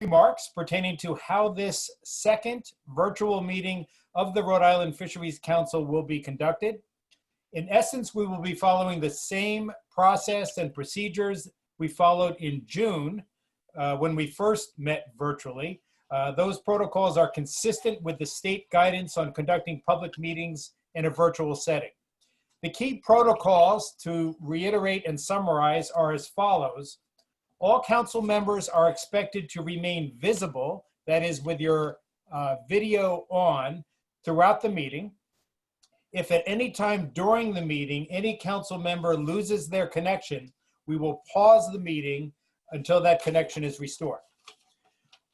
remarks pertaining to how this second virtual meeting of the Rhode Island Fisheries Council will be conducted. In essence, we will be following the same process and procedures we followed in June when we first met virtually. Those protocols are consistent with the state guidance on conducting public meetings in a virtual setting. The key protocols, to reiterate and summarize, are as follows. All council members are expected to remain visible, that is with your video on, throughout the meeting. If at any time during the meeting, any council member loses their connection, we will pause the meeting until that connection is restored.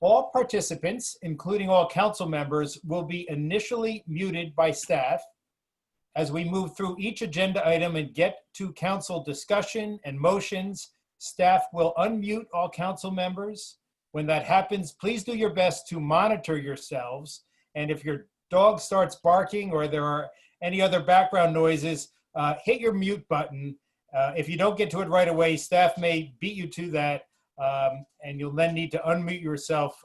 All participants, including all council members, will be initially muted by staff. As we move through each agenda item and get to council discussion and motions, staff will unmute all council members. When that happens, please do your best to monitor yourselves. And if your dog starts barking or there are any other background noises, hit your mute button. If you don't get to it right away, staff may beat you to that, and you'll then need to unmute yourself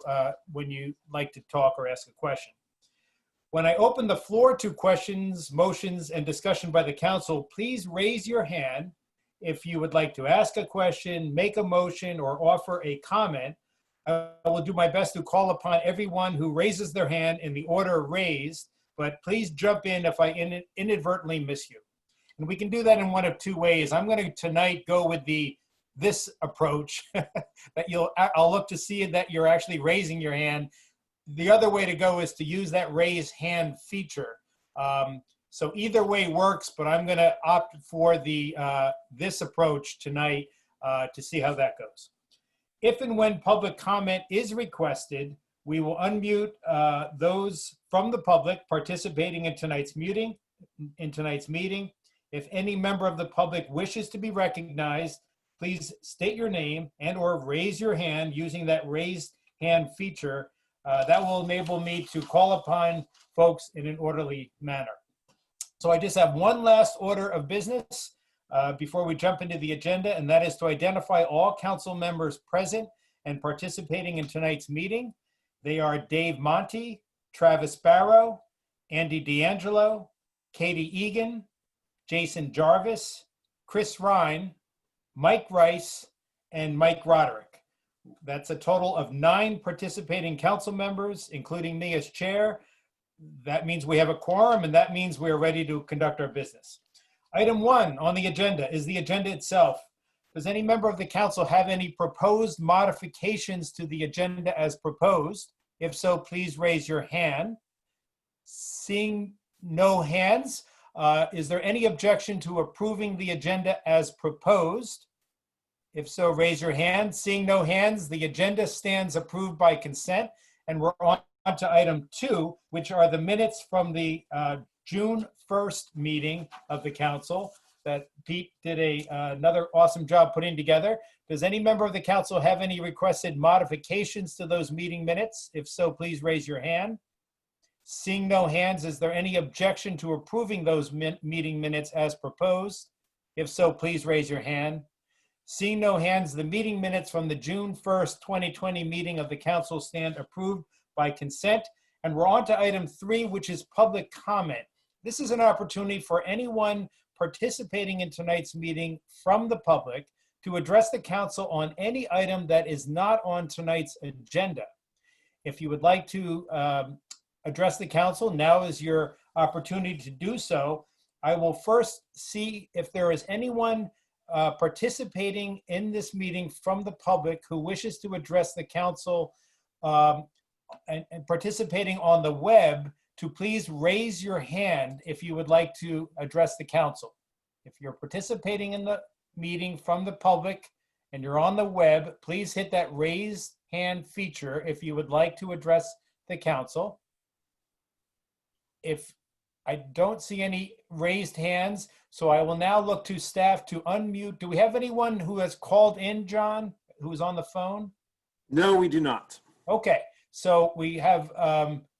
when you like to talk or ask a question. When I open the floor to questions, motions, and discussion by the council, please raise your hand if you would like to ask a question, make a motion, or offer a comment. I will do my best to call upon everyone who raises their hand in the order raised, but please jump in if I inadvertently miss you. And we can do that in one of two ways. I'm going to tonight go with this approach that I'll look to see that you're actually raising your hand. The other way to go is to use that raise hand feature. So either way works, but I'm going to opt for this approach tonight to see how that goes. If and when public comment is requested, we will unmute those from the public participating in tonight's meeting. If any member of the public wishes to be recognized, please state your name and or raise your hand using that raised hand feature. That will enable me to call upon folks in an orderly manner. So I just have one last order of business before we jump into the agenda, and that is to identify all council members present and participating in tonight's meeting. They are Dave Monty, Travis Barrow, Andy D'Angelo, Katie Egan, Jason Jarvis, Chris Ryan, Mike Rice, and Mike Roderick. That's a total of 9 participating council members, including me as chair. That means we have a quorum, and that means we are ready to conduct our business. Item 1 on the agenda is the agenda itself. Does any member of the council have any proposed modifications to the agenda as proposed? If so, please raise your hand. Seeing no hands, is there any objection to approving the agenda as proposed? If so, raise your hand. Seeing no hands, the agenda stands approved by consent, and we're on to item 2, which are the minutes from the June 1st meeting of the council that Pete did another awesome job putting together. Does any member of the council have any requested modifications to those meeting minutes? If so, please raise your hand. Seeing no hands, is there any objection to approving those meeting minutes as proposed? If so, please raise your hand. Seeing no hands, the meeting minutes from the June 1st, 2020 meeting of the council stand approved by consent. And we're on to item 3, which is public comment. This is an opportunity for anyone participating in tonight's meeting from the public to address the council on any item that is not on tonight's agenda. If you would like to address the council, now is your opportunity to do so. I will first see if there is anyone participating in this meeting from the public who wishes to address the council and participating on the web, to please raise your hand if you would like to address the council. If you're participating in the meeting from the public and you're on the web, please hit that raise hand feature if you would like to address the council. If I don't see any raised hands, so I will now look to staff to unmute. Do we have anyone who has called in, John, who's on the phone? No, we do not. Okay, so we have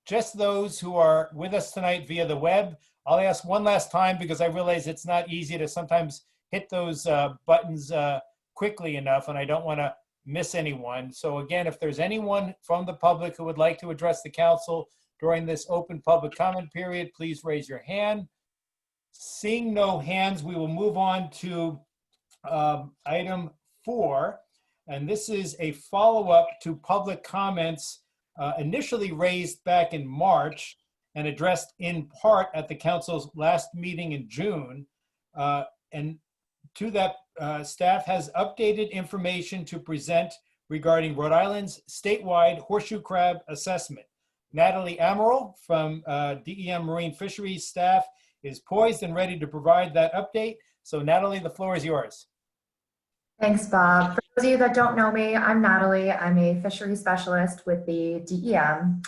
just those who are with us tonight via the web. I'll ask one last time because I realize it's not easy to sometimes hit those buttons quickly enough, and I don't want to miss anyone. So again, if there's anyone from the public who would like to address the council during this open public comment period, please raise your hand. Seeing no hands, we will move on to item 4. And this is a follow-up to public comments initially raised back in March and addressed in part at the council's last meeting in June. And to that, staff has updated information to present regarding Rhode Island's statewide horseshoe crab assessment. Natalie Amaral from DEM Marine Fisheries staff is poised and ready to provide that update. So Natalie, the floor is yours. Thanks, Bob. For those of you that don't know me, I'm Natalie. I'm a fisheries specialist with the DEM.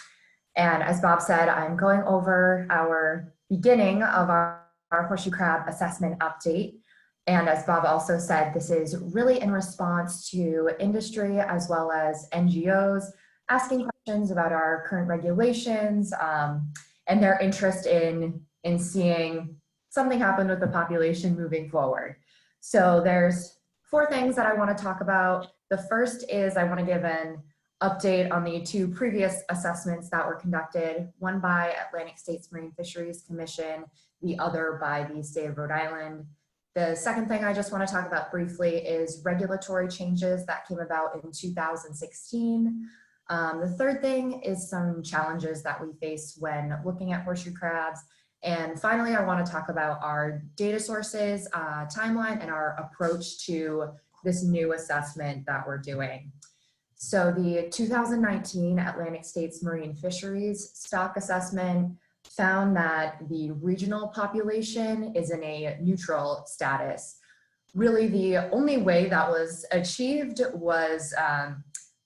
And as Bob said, I'm going over our beginning of our horseshoe crab assessment update. And as Bob also said, this is really in response to industry as well as NGOs asking questions about our current regulations and their interest in seeing something happen with the population moving forward. So there's 4 things that I want to talk about. The first is I want to give an update on the 2 previous assessments that were conducted, one by Atlantic States Marine Fisheries Commission, the other by the state of Rhode Island. The second thing I just want to talk about briefly is regulatory changes that came about in 2016. The third thing is some challenges that we face when looking at horseshoe crabs. And finally, I want to talk about our data sources, timeline, and our approach to this new assessment that we're doing. So the 2019 Atlantic States Marine Fisheries Stock Assessment found that the regional population is in a neutral status. Really, the only way that was achieved was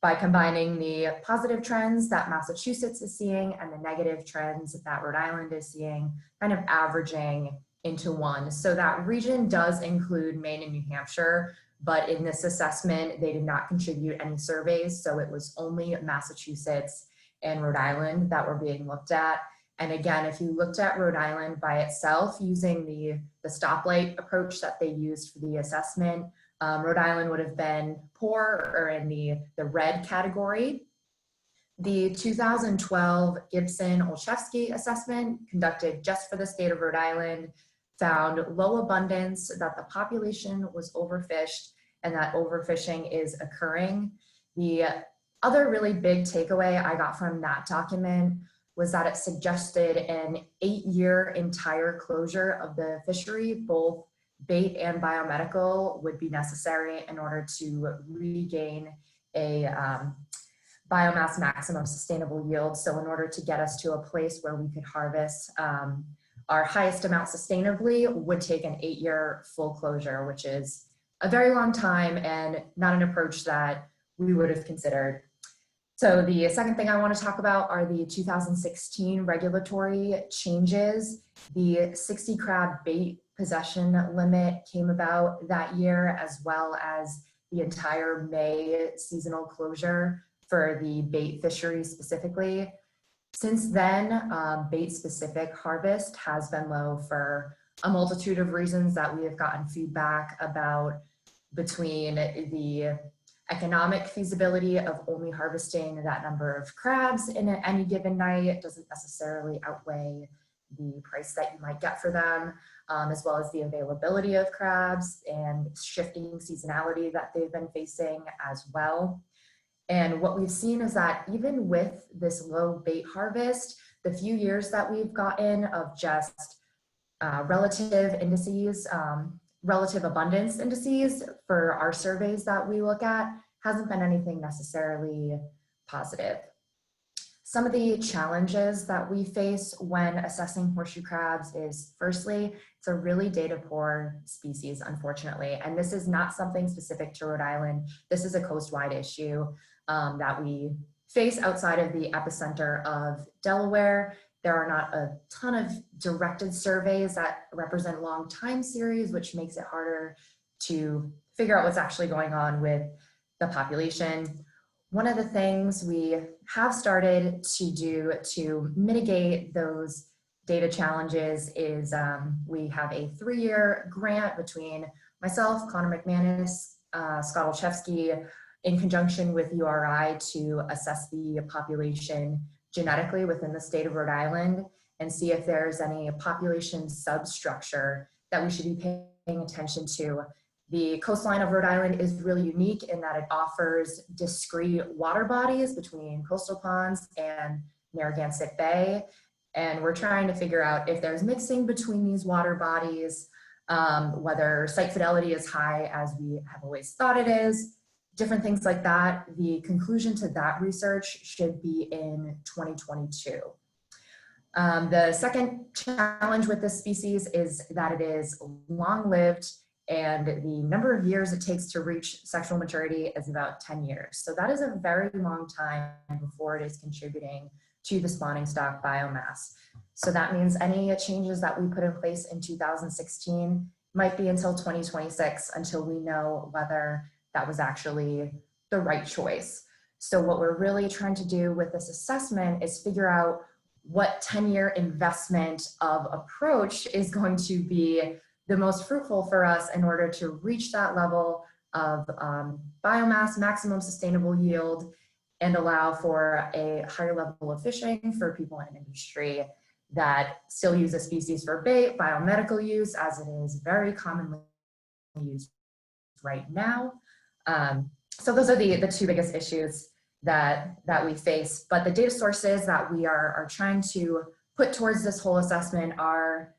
by combining the positive trends that Massachusetts is seeing and the negative trends that Rhode Island is seeing, kind of averaging into one. So that region does include Maine and New Hampshire, but in this assessment, they did not contribute any surveys. So it was only Massachusetts and Rhode Island that were being looked at. And again, if you looked at Rhode Island by itself using the stoplight approach that they used for the assessment, Rhode Island would have been poor or in the red category. The 2012 Gibson-Olszewski assessment conducted just for the state of Rhode Island found low abundance, that the population was overfished, and that overfishing is occurring. The other really big takeaway I got from that document was that it suggested an 8-year entire closure of the fishery. Both bait and biomedical would be necessary in order to regain a biomass maximum sustainable yield. So in order to get us to a place where we could harvest our highest amount sustainably would take an 8-year full closure, which is a very long time and not an approach that we would have considered. So the second thing I want to talk about are the 2016 regulatory changes. The 60 crab bait possession limit came about that year, as well as the entire May seasonal closure for the bait fishery specifically. Since then, bait-specific harvest has been low for a multitude of reasons that we have gotten feedback about, between the economic feasibility of only harvesting that number of crabs in any given night. It doesn't necessarily outweigh the price that you might get for them, as well as the availability of crabs and shifting seasonality that they've been facing as well. And what we've seen is that even with this low bait harvest, the few years that we've gotten of just relative indices, relative abundance indices for our surveys that we look at hasn't been anything necessarily positive. Some of the challenges that we face when assessing horseshoe crabs is, firstly, it's a really data poor species, unfortunately. And this is not something specific to Rhode Island. This is a coast-wide issue that we face outside of the epicenter of Delaware. There are not a ton of directed surveys that represent long time series, which makes it harder to figure out what's actually going on with the population. One of the things we have started to do to mitigate those data challenges is we have a 3-year grant between myself, Connor McManus, Scott Olszewski, in conjunction with URI to assess the population genetically within the state of Rhode Island and see if there's any population substructure that we should be paying attention to. The coastline of Rhode Island is really unique in that it offers discrete water bodies between coastal ponds and Narragansett Bay. And we're trying to figure out if there's mixing between these water bodies, whether site fidelity is high as we have always thought it is, different things like that. The conclusion to that research should be in 2022. The second challenge with this species is that it is long-lived, and the number of years it takes to reach sexual maturity is about 10 years. So that is a very long time before it is contributing to the spawning stock biomass. So that means any changes that we put in place in 2016 might be until 2026 until we know whether that was actually the right choice. So what we're really trying to do with this assessment is figure out what 10-year investment of approach is going to be the most fruitful for us in order to reach that level of biomass, maximum sustainable yield, and allow for a higher level of fishing for people in industry that still use the species for bait, biomedical use, as it is very commonly used right now. So those are the two biggest issues that we face. But the data sources that we are trying to put towards this whole assessment are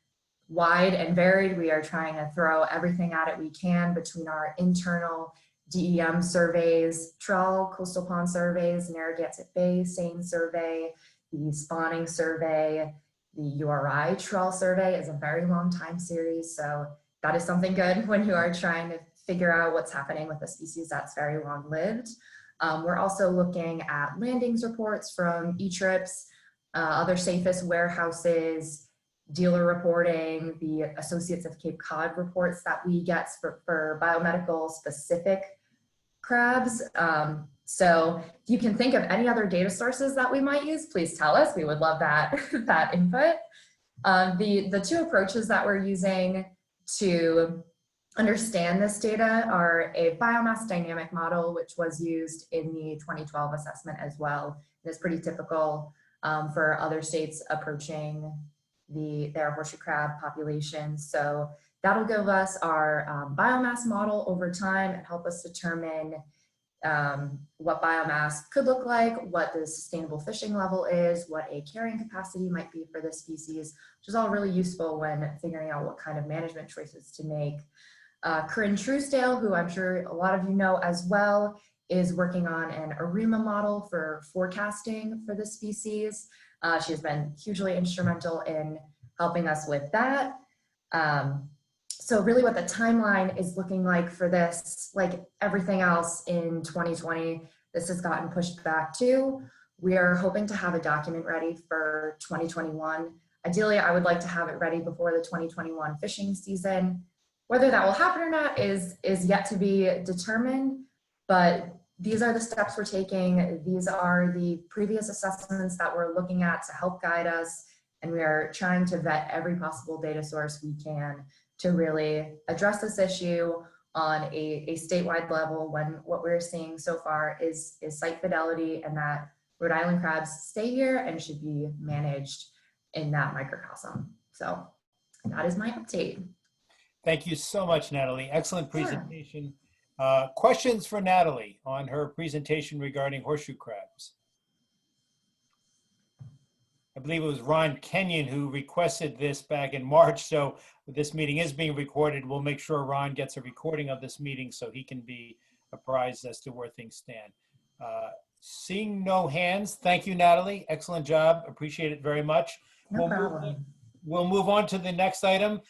wide and varied. We are trying to throw everything at it we can between our internal DEM surveys, trawl coastal pond surveys, Narragansett Bay SAME survey, the spawning survey, the URI trawl survey is a very long time series. So that is something good when you are trying to figure out what's happening with a species that's very long lived. We're also looking at landings reports from E-trips, other safest warehouses, dealer reporting, the Associates of Cape Cod reports that we get for biomedical specific crabs. So if you can think of any other data sources that we might use, please tell us. We would love that, that input. The two approaches that we're using to understand this data are a biomass dynamic model, which was used in the 2012 assessment as well. And it's pretty typical for other states approaching their horseshoe crab population. So that'll give us our biomass model over time and help us determine what biomass could look like, what the sustainable fishing level is, what a carrying capacity might be for this species, which is all really useful when figuring out what kind of management choices to make. Corinne Truesdale, who I'm sure a lot of you know as well, is working on an ARIMA model for forecasting for this species. She has been hugely instrumental in helping us with that. So really what the timeline is looking like for this, like everything else in 2020, this has gotten pushed back too. We are hoping to have a document ready for 2021. Ideally, I would like to have it ready before the 2021 fishing season. Whether that will happen or not is yet to be determined, but these are the steps we're taking. These are the previous assessments that we're looking at to help guide us, and we are trying to vet every possible data source we can to really address this issue on a statewide level when what we're seeing so far is site fidelity and that Rhode Island crabs stay here and should be managed in that microcosm. So that is my update. Thank you so much, Natalie. Excellent presentation. Questions for Natalie on her presentation regarding horseshoe crabs? I believe it was Ron Kenyon who requested this back in March, so this meeting is being recorded. We'll make sure Ron gets a recording of this meeting so he can be apprised as to where things stand. Seeing no hands, thank you, Natalie. Excellent job. Appreciate it very much. No problem. We'll move on to the next item,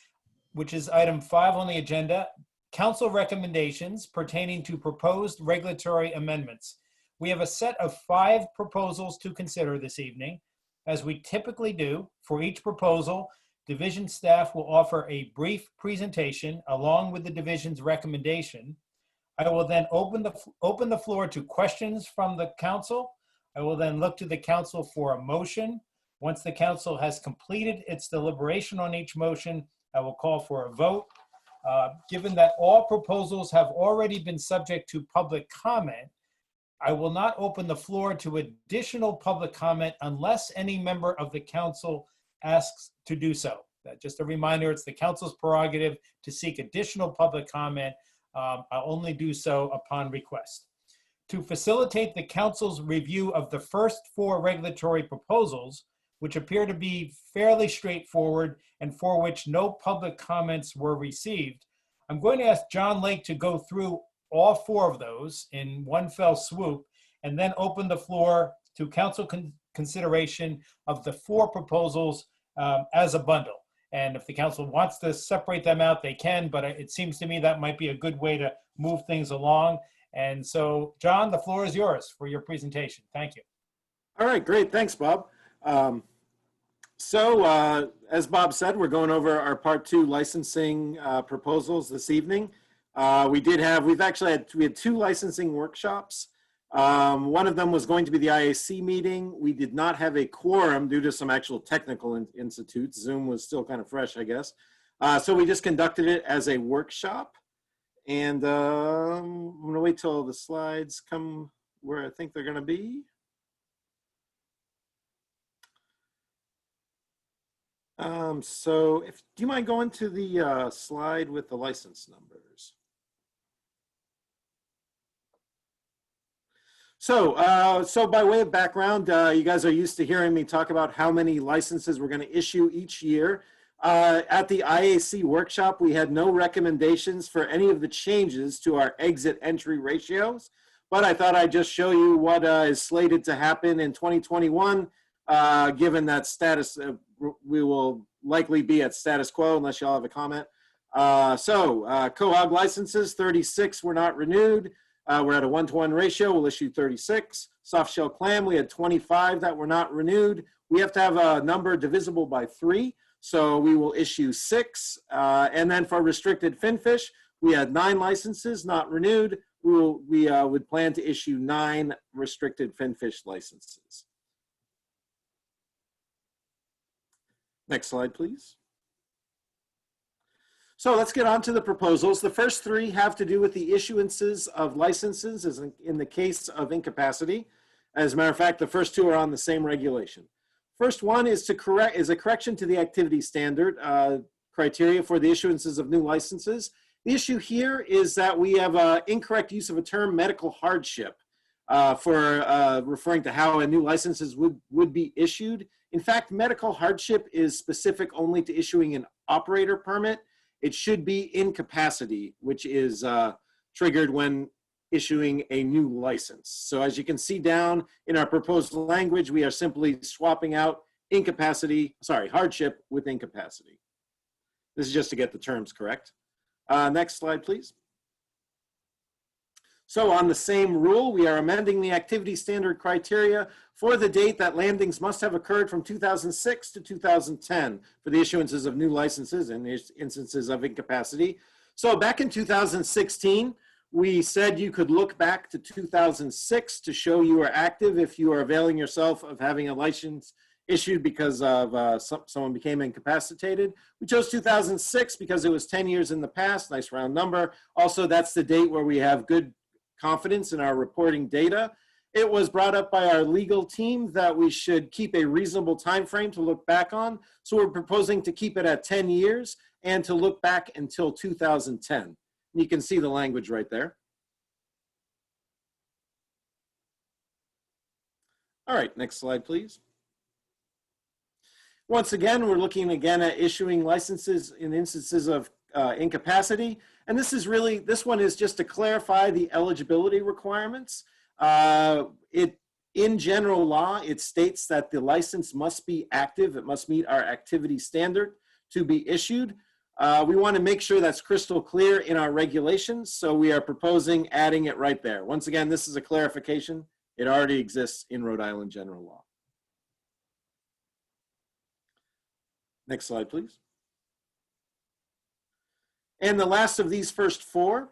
which is item 5 on the agenda, council recommendations pertaining to proposed regulatory amendments. We have a set of 5 proposals to consider this evening. As we typically do, for each proposal, division staff will offer a brief presentation along with the division's recommendation. I will then open the floor to questions from the council. I will then look to the council for a motion. Once the council has completed its deliberation on each motion, I will call for a vote. Given that all proposals have already been subject to public comment, I will not open the floor to additional public comment unless any member of the council asks to do so. Just a reminder, it's the council's prerogative to seek additional public comment. I'll only do so upon request. To facilitate the council's review of the first 4 regulatory proposals, which appear to be fairly straightforward and for which no public comments were received, I'm going to ask John Lake to go through all 4 of those in one fell swoop and then open the floor to council consideration of the 4 proposals as a bundle. And if the council wants to separate them out, they can, but it seems to me that might be a good way to move things along. And so, John, the floor is yours for your presentation. Thank you. All right, great. Thanks, Bob. As Bob said, we're going over our Part 2 licensing proposals this evening. We had 2 licensing workshops. One of them was going to be the IAC meeting. We did not have a quorum due to some actual technical institutes. Zoom was still kind of fresh, I guess. So we just conducted it as a workshop. And I'm going to wait till the slides come where I think they're going to be. Do you mind going to the slide with the license numbers? So by way of background, you guys are used to hearing me talk about how many licenses we're going to issue each year. At the IAC workshop, we had no recommendations for any of the changes to our exit entry ratios, but I thought I'd just show you what is slated to happen in 2021, given that we will likely be at status quo unless y'all have a comment. Cohog licenses, 36 were not renewed. We're at a 1-to-1 ratio, we'll issue 36. Soft shell clam, we had 25 that were not renewed. We have to have a number divisible by 3, so we will issue 6. And then for restricted finfish, we had 9 licenses not renewed. We would plan to issue 9 restricted finfish licenses. Next slide, please. So let's get on to the proposals. The first 3 have to do with the issuances of licenses as in the case of incapacity. As a matter of fact, the first 2 are on the same regulation. First one is a correction to the activity standard criteria for the issuances of new licenses. The issue here is that we have incorrect use of a term medical hardship for referring to how a new licenses would be issued. In fact, medical hardship is specific only to issuing an operator permit. It should be incapacity, which is triggered when issuing a new license. So as you can see down in our proposed language, we are simply swapping out hardship with incapacity. This is just to get the terms correct. Next slide, please. So on the same rule, we are amending the activity standard criteria for the date that landings must have occurred from 2006 to 2010 for the issuances of new licenses and instances of incapacity. So back in 2016, we said you could look back to 2006 to show you are active if you are availing yourself of having a license issued because of someone became incapacitated. We chose 2006 because it was 10 years in the past, nice round number. Also, that's the date where we have good confidence in our reporting data. It was brought up by our legal team that we should keep a reasonable time frame to look back on. So we're proposing to keep it at 10 years and to look back until 2010. And you can see the language right there. All right, next slide, please. Once again, we're looking again at issuing licenses in instances of incapacity. And this one is just to clarify the eligibility requirements. In general law, it states that the license must be active. It must meet our activity standard to be issued. We want to make sure that's crystal clear in our regulations. So we are proposing adding it right there. Once again, this is a clarification. It already exists in Rhode Island general law. Next slide, please. And the last of these first 4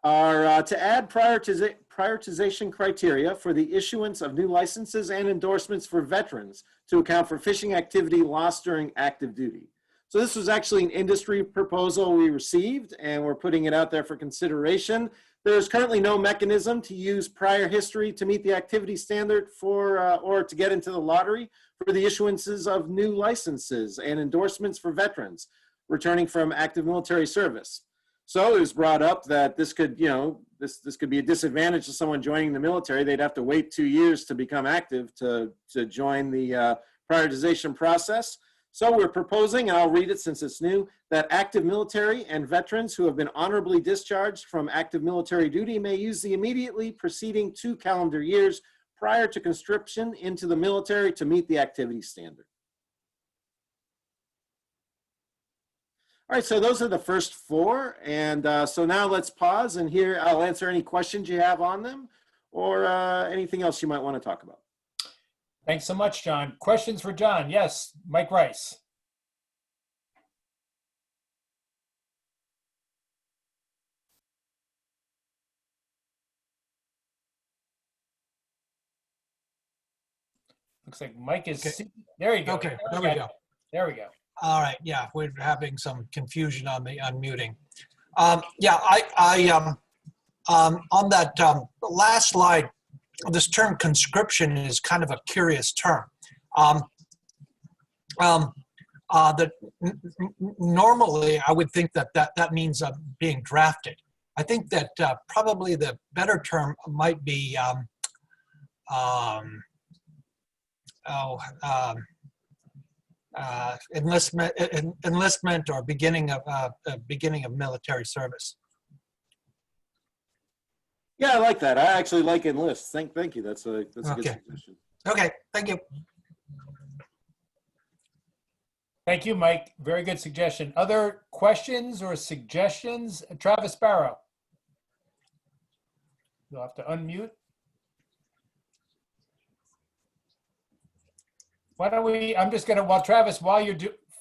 are to add prioritization criteria for the issuance of new licenses and endorsements for veterans to account for fishing activity lost during active duty. So this was actually an industry proposal we received, and we're putting it out there for consideration. There's currently no mechanism to use prior history to meet the activity standard for, or to get into the lottery for the issuances of new licenses and endorsements for veterans returning from active military service. So it was brought up that this could, this could be a disadvantage to someone joining the military. They'd have to wait 2 years to become active to join the prioritization process. So we're proposing, and I'll read it since it's new, that active military and veterans who have been honorably discharged from active military duty may use the immediately preceding 2 calendar years prior to conscription into the military to meet the activity standard. All right, so those are the first 4. And so now let's pause and here I'll answer any questions you have on them or anything else you might want to talk about. Thanks so much, John. Questions for John? Yes, Mike Rice. Looks like Mike is, Okay. There you go. Okay, there we go. There we go. All right, yeah, we're having some confusion on the unmuting. Yeah, on that last slide, this term conscription is kind of a curious term. Normally, I would think that means being drafted. I think that probably the better term might be enlistment or beginning of military service. Yeah, I like that. I actually like enlist. Thank you. That's a good Okay. suggestion. Okay, thank you. Thank you, Mike. Very good suggestion. Other questions or suggestions? Travis Barrow. You'll have to unmute. Why don't we, I'm just gonna, Travis, while you're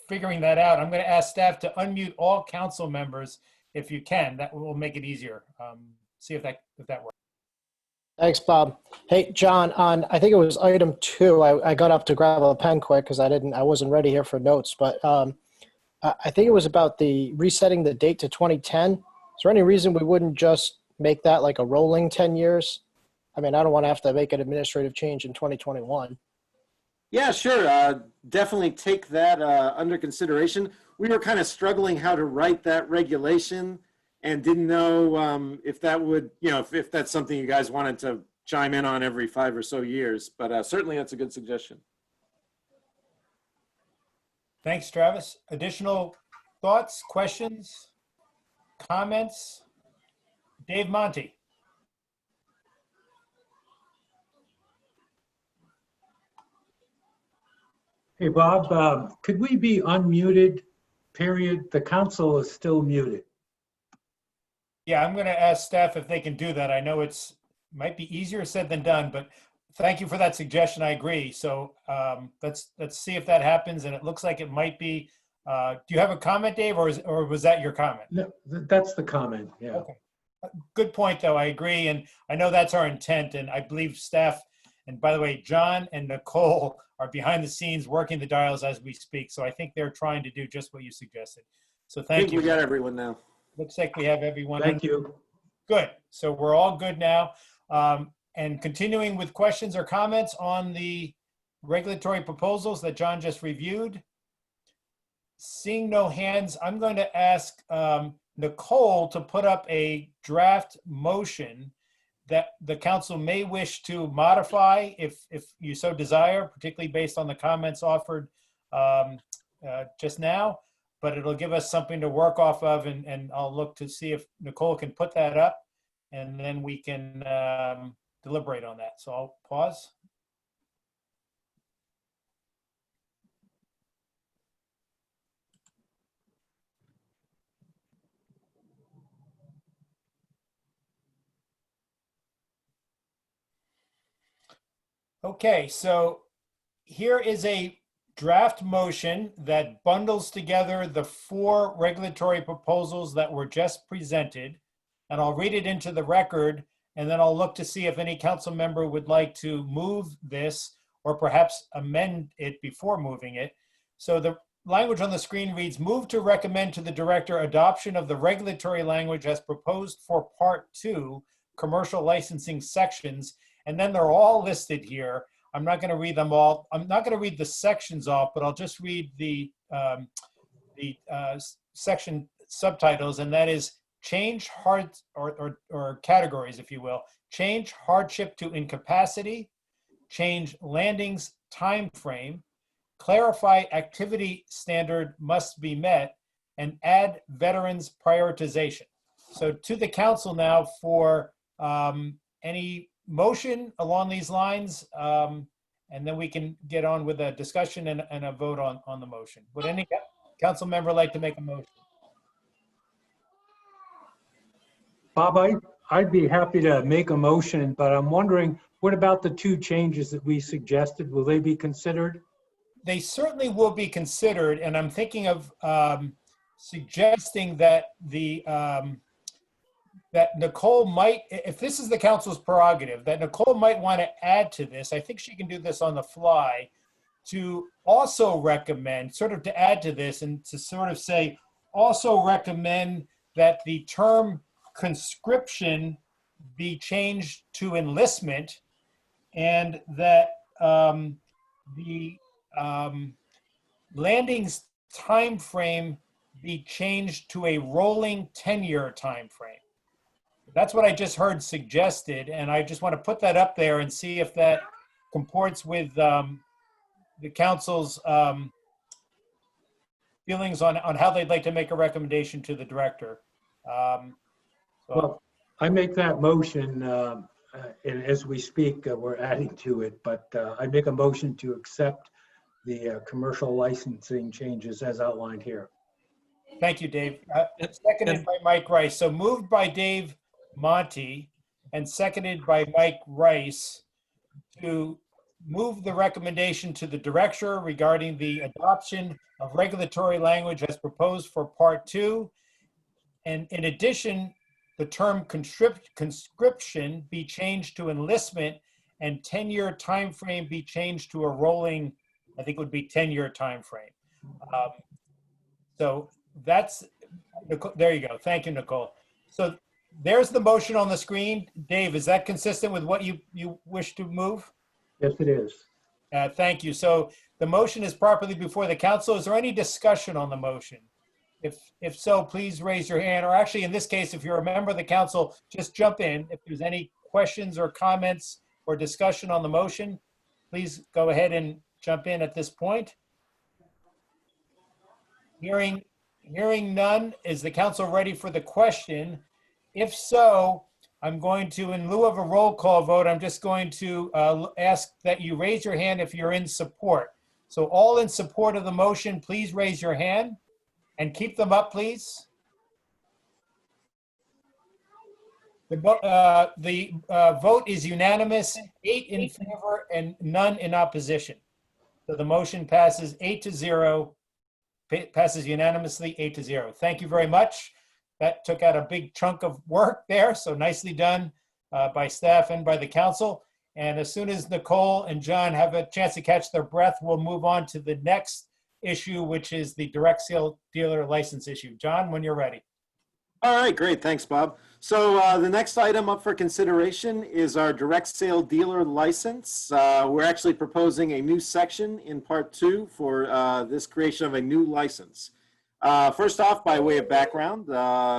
figuring that out, I'm gonna ask staff to unmute all council members if you can. That will make it easier. See if that works. Thanks, Bob. Hey, John, on, I think it was item 2, I got up to grab a pen quick because I wasn't ready here for notes, but I think it was about the resetting the date to 2010. Is there any reason we wouldn't just make that like a rolling 10 years? I mean, I don't want to have to make an administrative change in 2021. Yeah, sure. Definitely take that under consideration. We were kind of struggling how to write that regulation and didn't know if that would, if that's something you guys wanted to chime in on every 5 or so years, but certainly that's a good suggestion. Thanks, Travis. Additional thoughts, questions, comments? Dave Monty. Hey, Bob, could we be unmuted, period? The council is still muted. Yeah, I'm going to ask staff if they can do that. I know might be easier said than done, but thank you for that suggestion. I agree. So let's see if that happens. And it looks like it might be. Do you have a comment, Dave, or was that your comment? No, that's the comment. Yeah. Okay. Good point, though. I agree, and I know that's our intent. And I believe staff. And by the way, John and Nicole are behind the scenes working the dials as we speak. So I think they're trying to do just what you suggested. So thank you. We got everyone now. Looks like we have everyone. Thank you. Good. So we're all good now. And continuing with questions or comments on the regulatory proposals that John just reviewed. Seeing no hands, I'm going to ask Nicole to put up a draft motion that the council may wish to modify if you so desire, particularly based on the comments offered just now. But it'll give us something to work off of, and I'll look to see if Nicole can put that up, and then we can deliberate on that. So I'll pause. Okay, so here is a draft motion that bundles together the 4 regulatory proposals that were just presented. And I'll read it into the record, and then I'll look to see if any council member would like to move this or perhaps amend it before moving it. So language on the screen reads, move to recommend to the director adoption of the regulatory language as proposed for Part 2, commercial licensing sections. And then they're all listed here. I'm not going to read them all. I'm not going to read the sections off, but I'll just read the section subtitles, and that is change hard or categories, if you will. Change hardship to incapacity, change landings time frame, clarify activity standard must be met, and add veterans prioritization. So to the council now for any motion along these lines, and then we can get on with a discussion and a vote on the motion. Would any council member like to make a motion? Bob, I'd be happy to make a motion, but I'm wondering, what about the two changes that we suggested? Will they be considered? They certainly will be considered, and I'm thinking of suggesting that that Nicole might, if this is the council's prerogative, that Nicole might want to add to this. I think she can do this on the fly, to also recommend, sort of to add to this and to sort of say, also recommend that the term conscription be changed to enlistment, and that the landings time frame be changed to a rolling 10-year time frame. That's what I just heard suggested, and I just want to put that up there and see if that comports with the council's feelings on how they'd like to make a recommendation to the director. Well, I make that motion, and as we speak, we're adding to it, but I make a motion to accept the commercial licensing changes as outlined here. Thank you, Dave. Seconded by Mike Rice. So moved by Dave Monty and seconded by Mike Rice to move the recommendation to the director regarding the adoption of regulatory language as proposed for Part 2. And in addition, the term conscription be changed to enlistment, and 10-year time frame be changed to a rolling, I think it would be 10-year time frame. So that's, there you go. Thank you, Nicole. So there's the motion on the screen. Dave, is that consistent with what you wish to move? Yes, it is. Thank you. So the motion is properly before the council. Is there any discussion on the motion? If so, please raise your hand, or actually in this case, if you're a member of the council, just jump in. If there's any questions or comments or discussion on the motion, please go ahead and jump in at this point. Hearing none, is the council ready for the question? If so, I'm going to, in lieu of a roll call vote, I'm just going to ask that you raise your hand if you're in support. So all in support of the motion, please raise your hand and keep them up, please. The vote is unanimous, 8 in favor and none in opposition. So the motion passes 8-0, passes unanimously 8-0. Thank you very much. That took out a big chunk of work there, so nicely done by staff and by the council. And as soon as Nicole and John have a chance to catch their breath, we'll move on to the next issue, which is the direct sale dealer license issue. John, when you're ready. All right, great. Thanks, Bob. So the next item up for consideration is our direct sale dealer license. We're actually proposing a new section in Part 2 for this creation of a new license. First off, by way of background,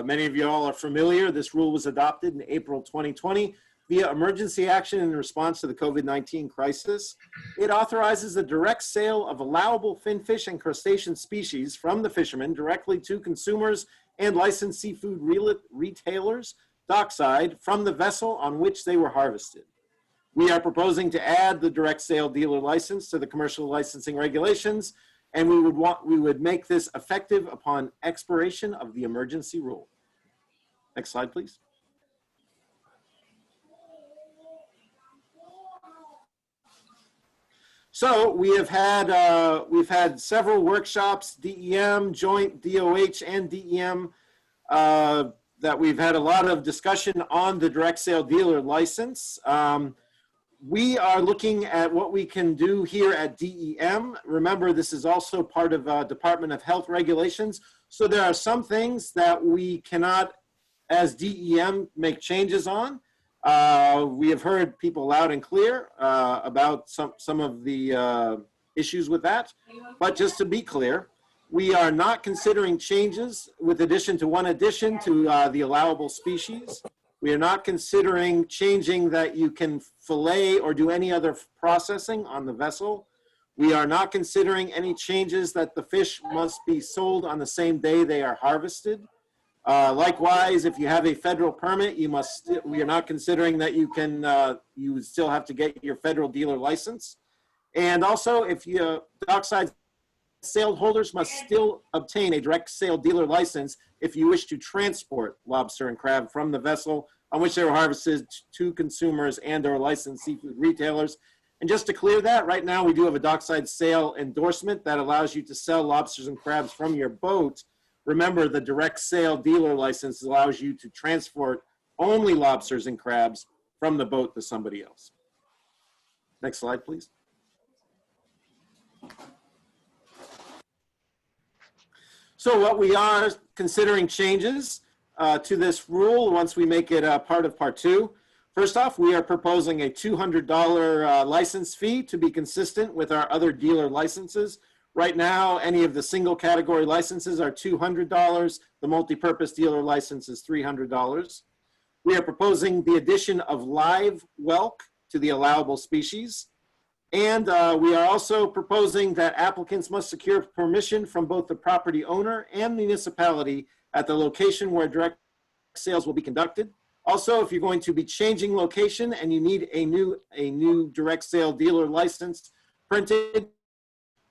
many of you all are familiar. This rule was adopted in April 2020 via emergency action in response to the COVID-19 crisis. It authorizes the direct sale of allowable finfish and crustacean species from the fishermen directly to consumers and licensed seafood retailers dockside from the vessel on which they were harvested. We are proposing to add the direct sale dealer license to the commercial licensing regulations, and we would make this effective upon expiration of the emergency rule. Next slide, please. So we've had several workshops, DEM, joint DOH and DEM, that we've had a lot of discussion on the direct sale dealer license. We are looking at what we can do here at DEM. Remember, this is also part of Department of Health regulations. So there are some things that we cannot, as DEM, make changes on. We have heard people loud and clear about some of the issues with that. But just to be clear, we are not considering changes with addition to one addition to the allowable species. We are not considering changing that you can fillet or do any other processing on the vessel. We are not considering any changes that the fish must be sold on the same day they are harvested. Likewise, if you have a federal permit, we are not considering that you can, you still have to get your federal dealer license. And also, if you, dockside sale holders must still obtain a direct sale dealer license if you wish to transport lobster and crab from the vessel on which they were harvested to consumers and or licensed seafood retailers. And just to clear that, right now we do have a dockside sale endorsement that allows you to sell lobsters and crabs from your boat. Remember, the direct sale dealer license allows you to transport only lobsters and crabs from the boat to somebody else. Next slide, please. So what we are considering changes to this rule once we make it part of part 2. First off, we are proposing a $200 license fee to be consistent with our other dealer licenses. Right now, any of the single category licenses are $200. The multi-purpose dealer license is $300. We are proposing the addition of live whelk to the allowable species. And we are also proposing that applicants must secure permission from both the property owner and municipality at the location where direct sales will be conducted. Also, if you're going to be changing location and you need a new direct sale dealer license printed,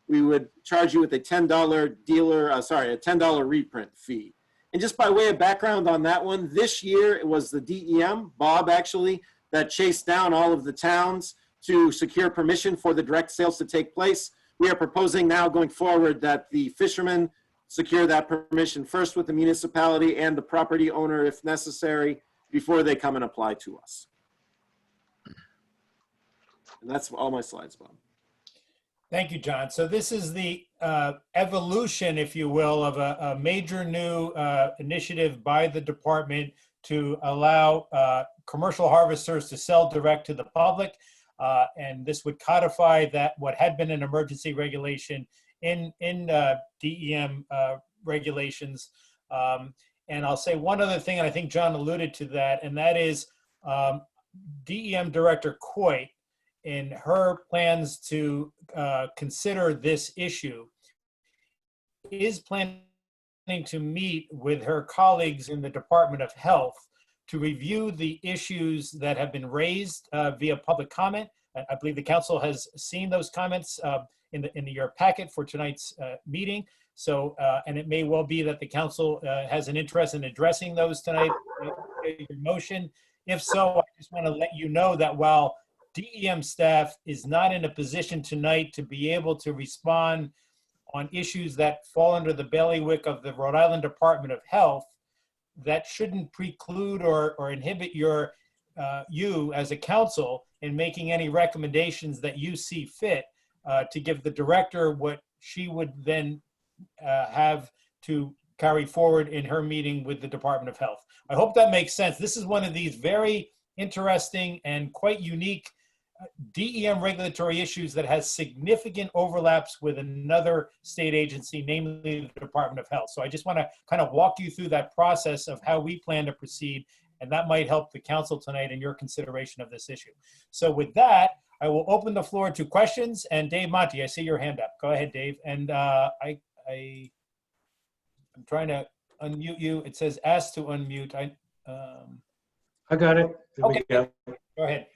we would charge you with a $10 dealer, a $10 reprint fee. And just by way of background on that one, this year it was the DEM, Bob actually, that chased down all of the towns to secure permission for the direct sales to take place. We are proposing now going forward that the fishermen secure that permission first with the municipality and the property owner if necessary before they come and apply to us. And that's all my slides, Bob. Thank you, John. So this is the evolution, if you will, of a major new initiative by the department to allow commercial harvesters to sell direct to the public. And this would codify that what had been an emergency regulation in DEM regulations. And I'll say one other thing, and I think John alluded to that, and that is DEM Director Coit, in her plans to consider this issue, is planning to meet with her colleagues in the Department of Health to review the issues that have been raised via public comment. I believe the council has seen those comments in your packet for tonight's meeting. So, and it may well be that the council has an interest in addressing those tonight, your motion. If so, I just want to let you know that while DEM staff is not in a position tonight to be able to respond on issues that fall under the bailiwick of the Rhode Island Department of Health, that shouldn't preclude or inhibit you as a council in making any recommendations that you see fit to give the director what she would then have to carry forward in her meeting with the Department of Health. I hope that makes sense. This is one of these very interesting and quite unique DEM regulatory issues that has significant overlaps with another state agency, namely the Department of Health. So I just want to kind of walk you through that process of how we plan to proceed, and that might help the council tonight in your consideration of this issue. So with that, I will open the floor to questions. And Dave Monty, I see your hand up. Go ahead, Dave. And I'm trying to unmute you. It says ask to unmute. I got it. There okay, we go. Go ahead.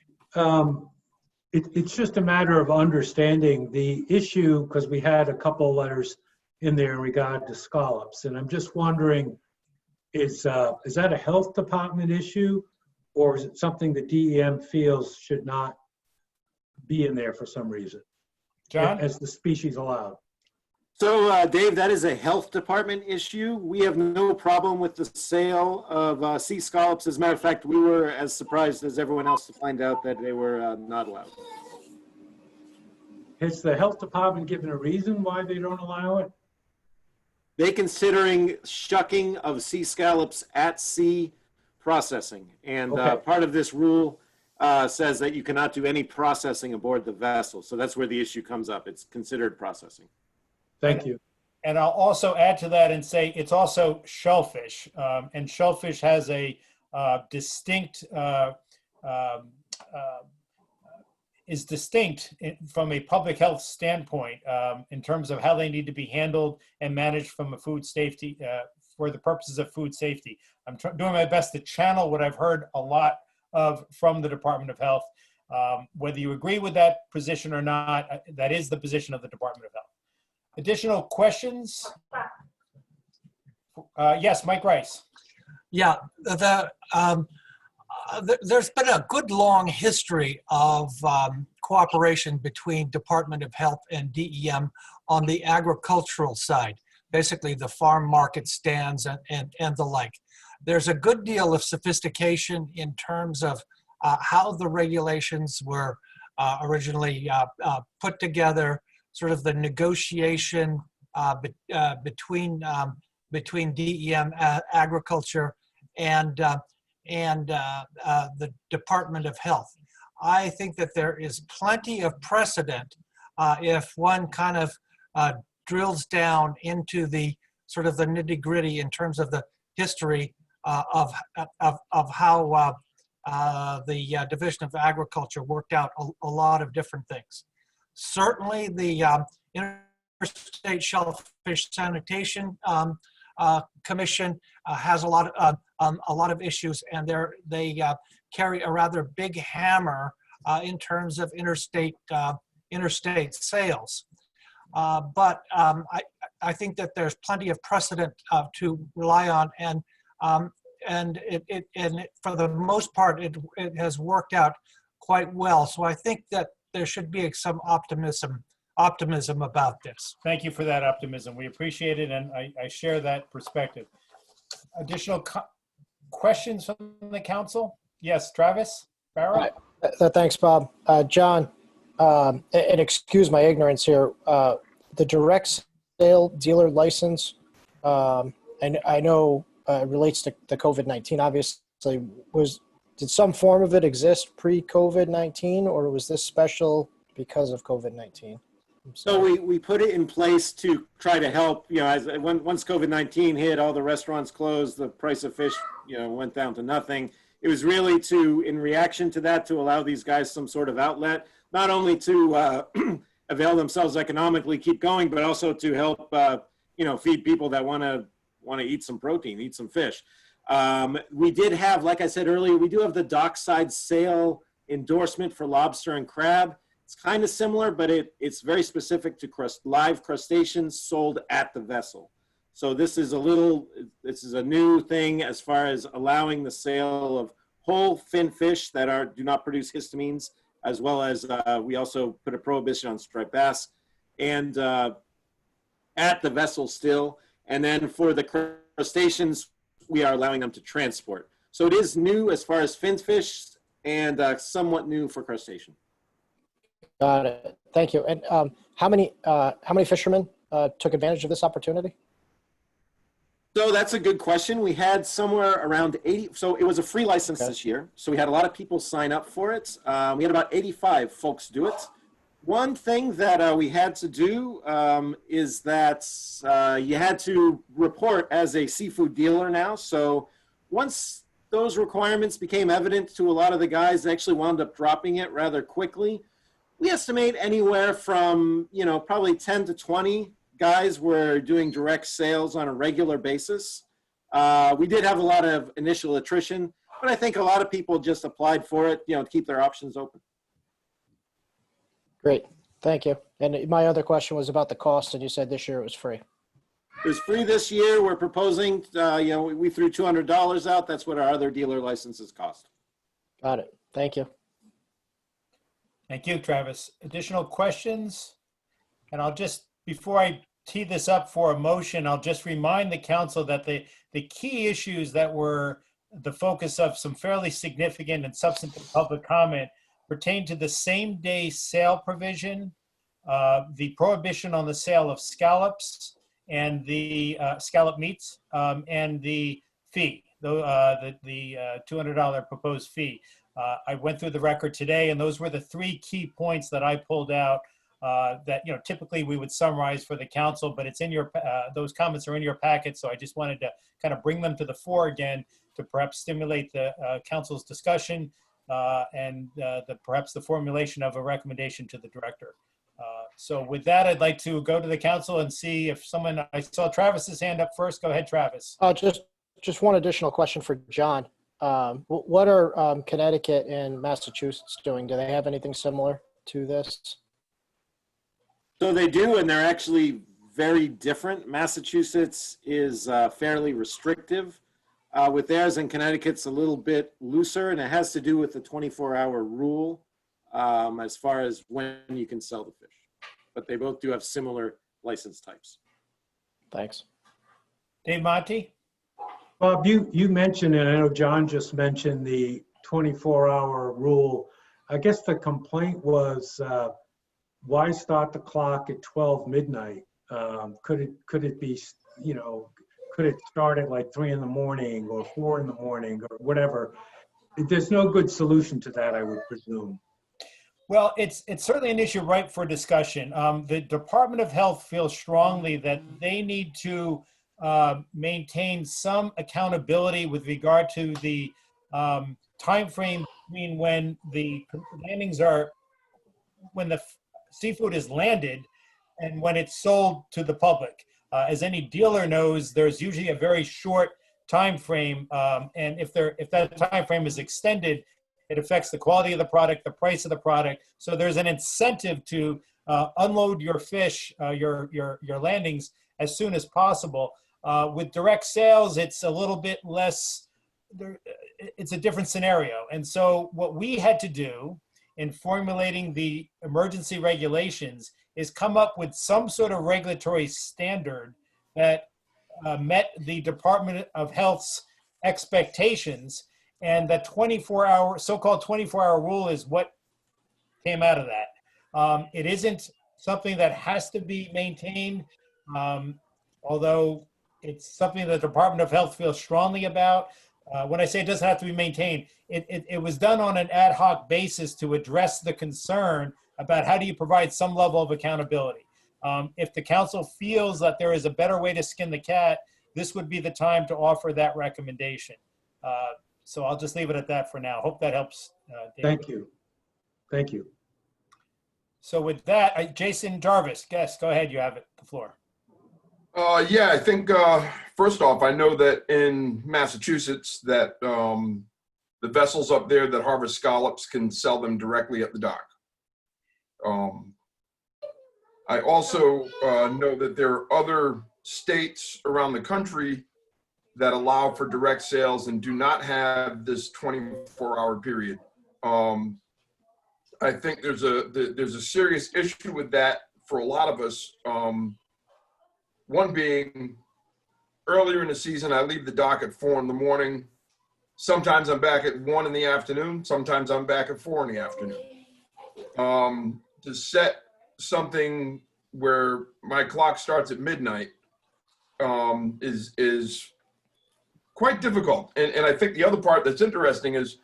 It's just a matter of understanding the issue, because we had a couple of letters in there in regard to scallops, and I'm just wondering, is that a health department issue, or is it something that DEM feels should not be in there for some reason, John? as the species allowed? So, Dave, that is a health department issue. We have no problem with the sale of sea scallops. As a matter of fact, we were as surprised as everyone else to find out that they were not allowed. Has the health department given a reason why they don't allow it? They considering shucking of sea scallops at sea processing. And Okay. part of this rule says that you cannot do any processing aboard the vessel. So that's where the issue comes up. It's considered processing. Thank you. And I'll also add to that and say it's also shellfish. And shellfish has a distinct, is distinct from a public health standpoint in terms of how they need to be handled and managed from a food safety, for the purposes of food safety. I'm doing my best to channel what I've heard a lot of from the Department of Health. Whether you agree with that position or not, that is the position of the Department of Health. Additional questions? Yes, Mike Rice. Yeah, there's been a good long history of cooperation between Department of Health and DEM on the agricultural side, basically the farm market stands and the like. There's a good deal of sophistication in terms of how the regulations were originally put together, sort of the negotiation between DEM agriculture and the Department of Health. I think that there is plenty of precedent if one kind of drills down into the sort of the nitty-gritty in terms of the history of how the Division of Agriculture worked out a lot of different things. Certainly, the Interstate Shellfish Sanitation Commission has a lot of issues, and they carry a rather big hammer in terms of interstate sales. But I think that there's plenty of precedent to rely on, and for the most part, it has worked out quite well. So I think that there should be some optimism about this. Thank you for that optimism. We appreciate it, and I share that perspective. Additional questions from the council? Yes, Travis Barrow? Thanks, Bob. John, and excuse my ignorance here, the direct sale dealer license, and I know it relates to the COVID-19, obviously. Did some form of it exist pre-COVID-19, or was this special because of COVID-19? So we put it in place to try to help, once COVID-19 hit, all the restaurants closed, the price of fish, went down to nothing. It was really in reaction to that, to allow these guys some sort of outlet, not only to avail themselves economically, keep going, but also to help, feed people that want to eat some protein, eat some fish. We did have, like I said earlier, we do have the dockside sale endorsement for lobster and crab. It's kind of similar, but it's very specific to live crustaceans sold at the vessel. So this is a new thing as far as allowing the sale of whole fin fish that do not produce histamines, as well as we also put a prohibition on striped bass and at the vessel still. And then for the crustaceans, we are allowing them to transport. So it is new as far as fin fish and somewhat new for crustacean. Got it. Thank you. And how many fishermen took advantage of this opportunity? So that's a good question. We had somewhere around 80. So it was a free license this year. So we had a lot of people sign up for it. We had about 85 folks do it. One thing that we had to do is that you had to report as a seafood dealer now. So once those requirements became evident to a lot of the guys, they actually wound up dropping it rather quickly. We estimate anywhere from, probably 10 to 20 guys were doing direct sales on a regular basis. We did have a lot of initial attrition, but I think a lot of people just applied for it, to keep their options open. Great. Thank you. And my other question was about the cost, and you said this year it was free. It was free this year. We're proposing, we threw $200 out. That's what our other dealer licenses cost. Got it. Thank you. Thank you, Travis. Additional questions? And I'll just, before I tee this up for a motion, I'll just remind the council that the key issues that were the focus of some fairly significant and substantive public comment pertain to the same day sale provision, the prohibition on the sale of scallops and the scallop meats, and the fee, the $200 proposed fee. I went through the record today, and those were the three key points that I pulled out that, you know, typically we would summarize for the council, but it's in your, those comments are in your packet. So I just wanted to kind of bring them to the fore again to perhaps stimulate the council's discussion and perhaps the formulation of a recommendation to the director. So with that, I'd like to go to the council and see if someone, I saw Travis's hand up first. Go ahead, Travis. Just one additional question for John. What are Connecticut and Massachusetts doing? Do they have anything similar to this? So they do, and they're actually very different. Massachusetts is fairly restrictive with theirs, and Connecticut's a little bit looser, and it has to do with the 24-hour rule as far as when you can sell the fish. But they both do have similar license types. Thanks. Dave Monti? Bob, you mentioned, and I know John just mentioned the 24-hour rule. I guess the complaint was, why start the clock at 12 midnight? Could it be, you know, could it start at like 3 in the morning or 4 in the morning or whatever? There's no good solution to that, I would presume. Well, it's certainly an issue ripe for discussion. The Department of Health feels strongly that they need to maintain some accountability with regard to the time frame between when the landings are, when the seafood is landed and when it's sold to the public. As any dealer knows, there's usually a very short time frame, and if that time frame is extended, it affects the quality of the product, the price of the product. So there's an incentive to unload your fish, your landings as soon as possible. With direct sales, it's a little bit less, it's a different scenario. And so what we had to do in formulating the emergency regulations is come up with some sort of regulatory standard that met the Department of Health's expectations. And the 24-hour, so-called 24-hour rule is what came out of that. It isn't something that has to be maintained, although it's something the Department of Health feels strongly about. When I say it doesn't have to be maintained, it was done on an ad hoc basis to address the concern about how do you provide some level of accountability. If the council feels that there is a better way to skin the cat, this would be the time to offer that recommendation. So I'll just leave it at that for now. Hope that helps. David. Thank you. Thank you. So with that, Jason Jarvis, guest, go ahead. You have the floor. Yeah, I think first off, I know that in Massachusetts that the vessels up there that harvest scallops can sell them directly at the dock. I also know that there are other states around the country that allow for direct sales and do not have this 24-hour period. I think there's a serious issue with that for a lot of us. One being, earlier in the season, I leave the dock at 4 in the morning. Sometimes I'm back at 1 in the afternoon. Sometimes I'm back at 4 in the afternoon. To set something where my clock starts at midnight is quite difficult. And I think the other part that's interesting is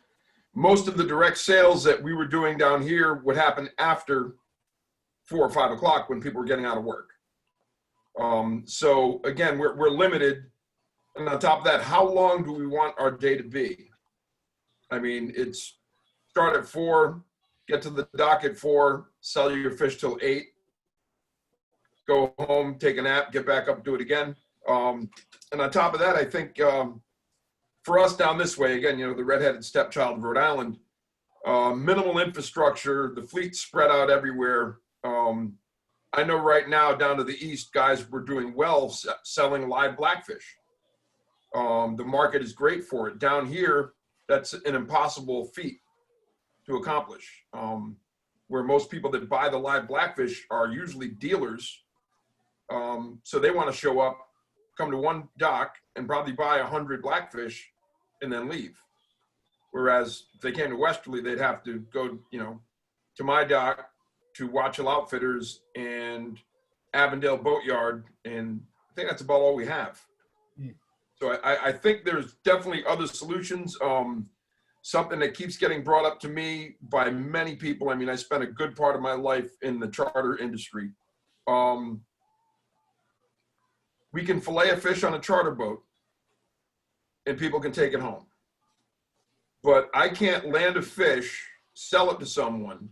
most of the direct sales that we were doing down here would happen after 4 or 5 o'clock when people were getting out of work. So again, we're limited. And on top of that, how long do we want our day to be? I mean, it's start at 4, get to the dock at 4, sell your fish till 8, go home, take a nap, get back up, do it again. And on top of that, I think for us down this way, again, you know, the redheaded stepchild of Rhode Island, minimal infrastructure, the fleet spread out everywhere. I know right now down to the east, guys were doing well selling live blackfish. The market is great for it. Down here, that's an impossible feat to accomplish. Where most people that buy the live blackfish are usually dealers So they want to show up, come to one dock and probably buy 100 blackfish and then leave. Whereas if they came to Westerly, they'd have to go, to my dock, to Watchell Outfitters and Avondale Boatyard, and I think that's about all we have. So I think there's definitely other solutions. Something that keeps getting brought up to me by many people. I mean, I spent a good part of my life in the charter industry. We can fillet a fish on a charter boat and people can take it home. But I can't land a fish, sell it to someone,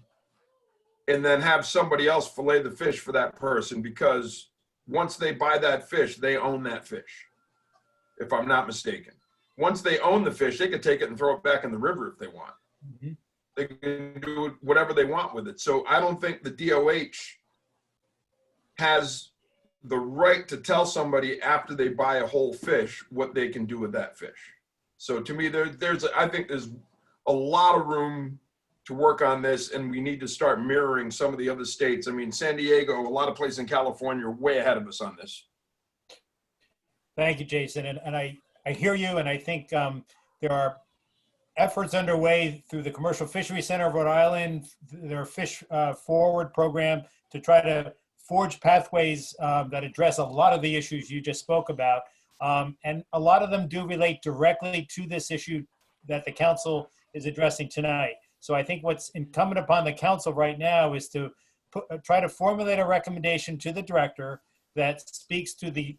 and then have somebody else fillet the fish for that person, because once they buy that fish, they own that fish, if I'm not mistaken. Once they own the fish, they can take it and throw it back in the river if they want. Mhm. They can do whatever they want with it. So I don't think the DOH has the right to tell somebody after they buy a whole fish what they can do with that fish. So to me, I think there's a lot of room to work on this, and we need to start mirroring some of the other states. I mean, San Diego, a lot of places in California are way ahead of us on this. Thank you, Jason. And I hear you, and I think there are efforts underway through the Commercial Fisheries Center of Rhode Island, their Fish Forward program, to try to forge pathways that address a lot of the issues you just spoke about. And a lot of them do relate directly to this issue that the council is addressing tonight. So I think what's incumbent upon the council right now is to try to formulate a recommendation to the director that speaks to the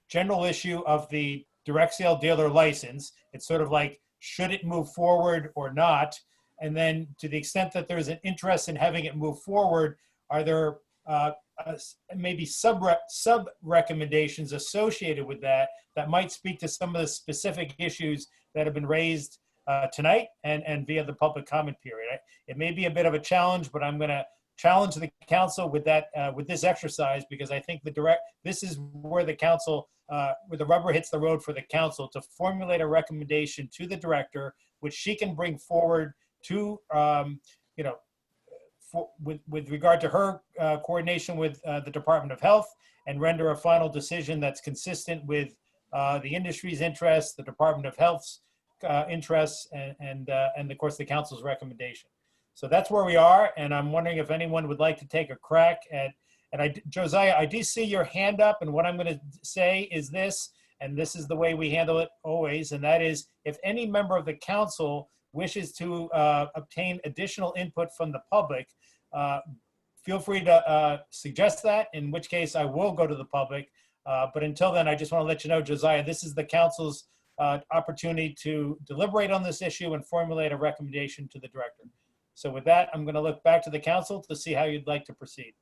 general issue of the direct sale dealer license. It's sort of like, should it move forward or not? And then to the extent that there's an interest in having it move forward, are there maybe sub recommendations associated with that might speak to some of the specific issues that have been raised tonight and via the public comment period. It may be a bit of a challenge, but I'm going to challenge the council with that with this exercise, because I think this is where the council where the rubber hits the road for the council to formulate a recommendation to the director, which she can bring forward to with regard to her coordination with the Department of Health, and render a final decision that's consistent with the industry's interests, the Department of Health's interests, and of course the council's recommendation. So that's where we are, and I'm wondering if anyone would like to take a crack at. And Josiah, I do see your hand up, and what I'm going to say is this, and this is the way we handle it always, and that is, if any member of the council wishes to obtain additional input from the public, feel free to suggest that, in which case I will go to the public. But until then, I just want to let you know, Josiah, this is the council's opportunity to deliberate on this issue and formulate a recommendation to the director. So with that, I'm going to look back to the council to see how you'd like to proceed.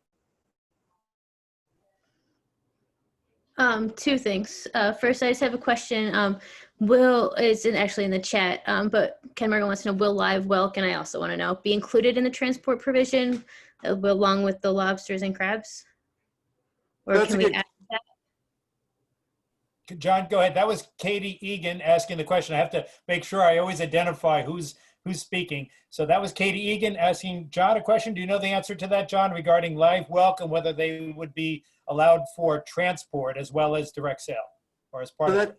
Two things. First, I just have a question. Will, it's actually in the chat, but Ken Morgan wants to know, will live whelk, and I also want to know, be included in the transport provision along with the lobsters and crabs? Or That's can a we good- add that? John, go ahead. That was Katie Egan asking the question. I have to make sure I always identify who's speaking. So that was Katie Egan asking John a question. Do you know the answer to that, John, regarding live whelk and whether they would be allowed for transport as well as direct sale, or as part of?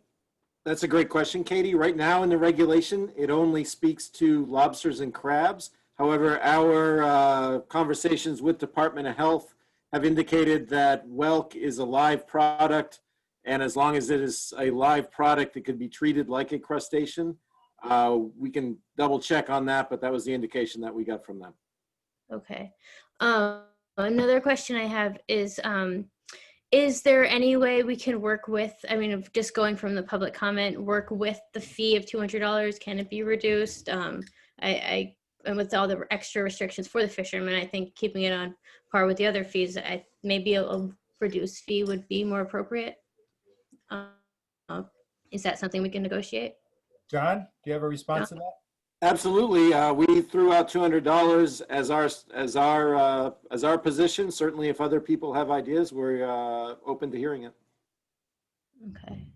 That's a great question, Katie. Right now in the regulation, it only speaks to lobsters and crabs. However, our conversations with Department of Health have indicated that whelk is a live product, and as long as it is a live product, it could be treated like a crustacean. We can double check on that, but that was the indication that we got from them. Okay. Another question I have is there any way we can work with, I mean, just going from the public comment, work with the fee of $200? Can it be reduced? And with all the extra restrictions for the fishermen, I think keeping it on par with the other fees, maybe a reduced fee would be more appropriate. Is that something we can negotiate? John, do you have a response to that? Absolutely. We threw out $200 as our position. Certainly, if other people have ideas, we're open to hearing it. Okay.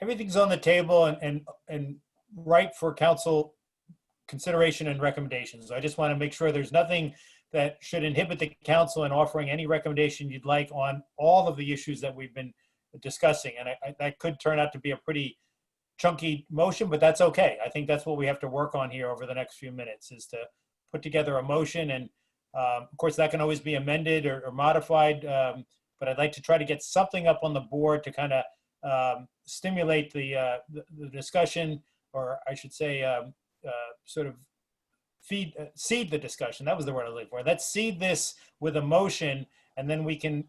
Everything's on the table and right for council consideration and recommendations. I just want to make sure there's nothing that should inhibit the council in offering any recommendation you'd like on all of the issues that we've been discussing. And that could turn out to be a pretty chunky motion, but that's okay. I think that's what we have to work on here over the next few minutes, is to put together a motion. And of course, that can always be amended or modified, but I'd like to try to get something up on the board to kind of stimulate the discussion, or I should say sort of seed the discussion. That was the word I was looking for. Let's seed this with a motion, and then we can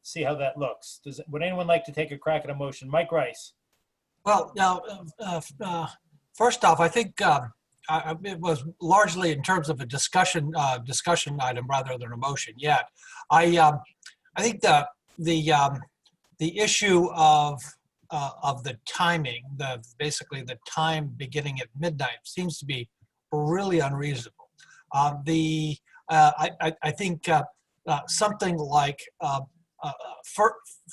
see how that looks. Would anyone like to take a crack at a motion? Mike Rice. Well, now, first off, I think it was largely in terms of a discussion item rather than a motion yet. I think the issue of the timing, basically the time beginning at midnight, seems to be really unreasonable. I think something like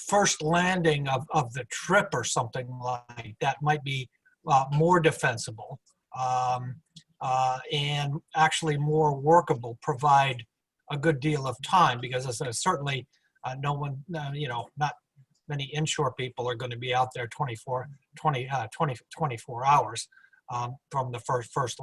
first landing of the trip or something like that might be more defensible and actually more workable, provide a good deal of time, because certainly no one, not many inshore people are going to be out there 24 hours from the first